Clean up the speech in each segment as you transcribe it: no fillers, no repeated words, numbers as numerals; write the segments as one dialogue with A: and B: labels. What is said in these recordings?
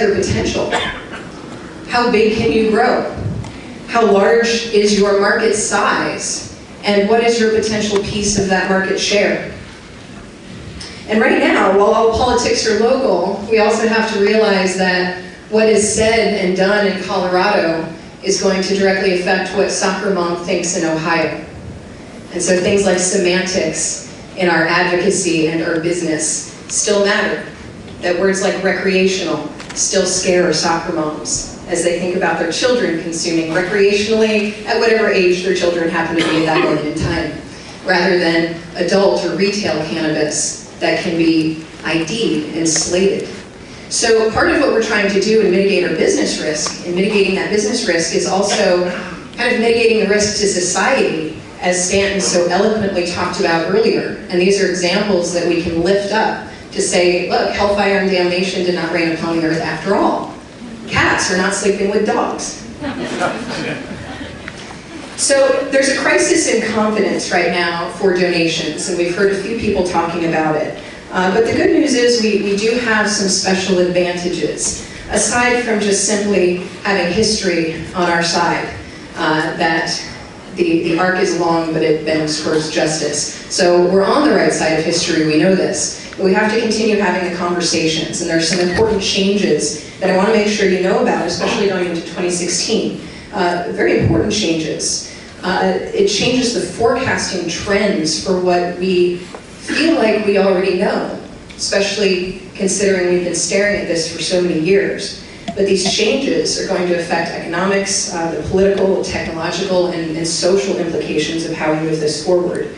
A: your potential? How big can you grow? How large is your market size? And what is your potential piece of that market share? And right now, while all politics are local, we also have to realize that what is said and done in Colorado is going to directly affect what Soccer Mom thinks in Ohio. And so things like semantics in our advocacy and our business still matter. That words like recreational still scare soccer moms as they think about their children consuming recreationally at whatever age their children happen to be at that moment in time, rather than adult or retail cannabis that can be ID'd and slated. So part of what we're trying to do in mitigate our business risk, and mitigating that business risk, is also kind of mitigating the risk to society, as Stanton so eloquently talked about earlier. And these are examples that we can lift up to say, look, hellfire and damnation did not rain upon the earth after all. Cats are not sleeping with dogs. So there's a crisis in confidence right now for donations, and we've heard a few people talking about it. But the good news is we do have some special advantages, aside from just simply having history on our side, that the arc is long, but it bends towards justice. So we're on the right side of history, we know this. But we have to continue having the conversations, and there's some important changes that I want to make sure you know about, especially going into 2016. Very important changes. It changes the forecasting trends for what we feel like we already know, especially considering we've been staring at this for so many years. But these changes are going to affect economics, the political, technological, and social implications of how we move this forward.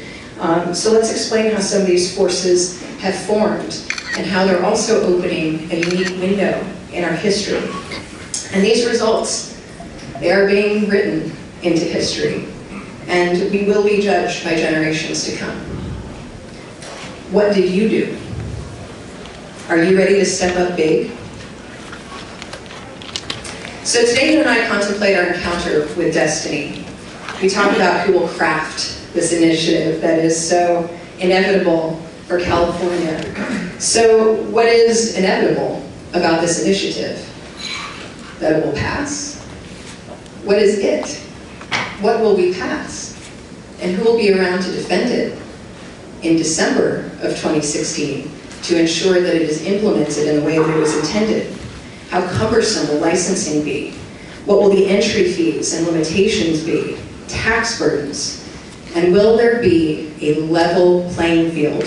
A: So let's explain how some of these forces have formed and how they're also opening a unique window in our history. And these results, they are being written into history, and we will be judged by generations to come. What did you do? Are you ready to step up big? So today you and I contemplate our encounter with destiny. We talk about who will craft this initiative that is so inevitable for California. So what is inevitable about this initiative? That it will pass? What is it? What will we pass? And who will be around to defend it in December of 2016 to ensure that it is implemented in the way that it was intended? How cumbersome will licensing be? What will the entry fees and limitations be? Tax burdens? And will there be a level playing field?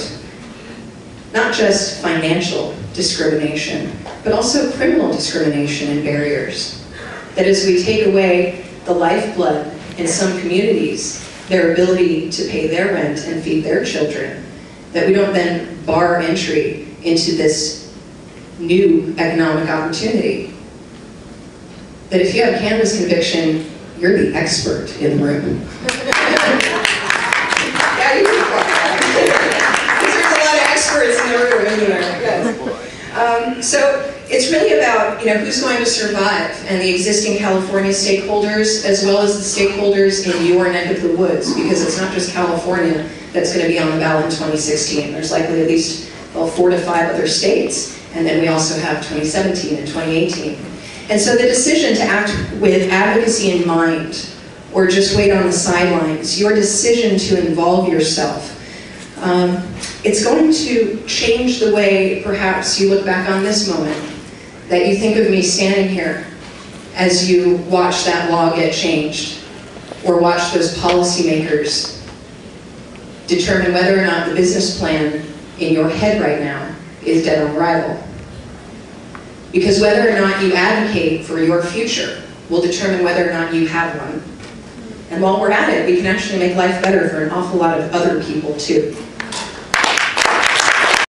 A: Not just financial discrimination, but also criminal discrimination and barriers. That as we take away the lifeblood in some communities, their ability to pay their rent and feed their children, that we don't then bar entry into this new economic opportunity. That if you have a cannabis conviction, you're the expert in the room. Yeah, you are. There's a lot of experts in the room, isn't there? Yes. So it's really about, who's going to survive, and the existing California stakeholders, as well as the stakeholders in your neck of the woods, because it's not just California that's going to be on the ballot in 2016. There's likely at least 4 to 5 other states, and then we also have 2017 and 2018. And so the decision to act with advocacy in mind, or just wait on the sidelines, your decision to involve yourself, it's going to change the way perhaps you look back on this moment, that you think of me standing here as you watch that law get changed, or watch those policymakers determine whether or not the business plan in your head right now is dead on arrival. Because whether or not you advocate for your future will determine whether or not you have one. And while we're at it, we can actually make life better for an awful lot of other people too.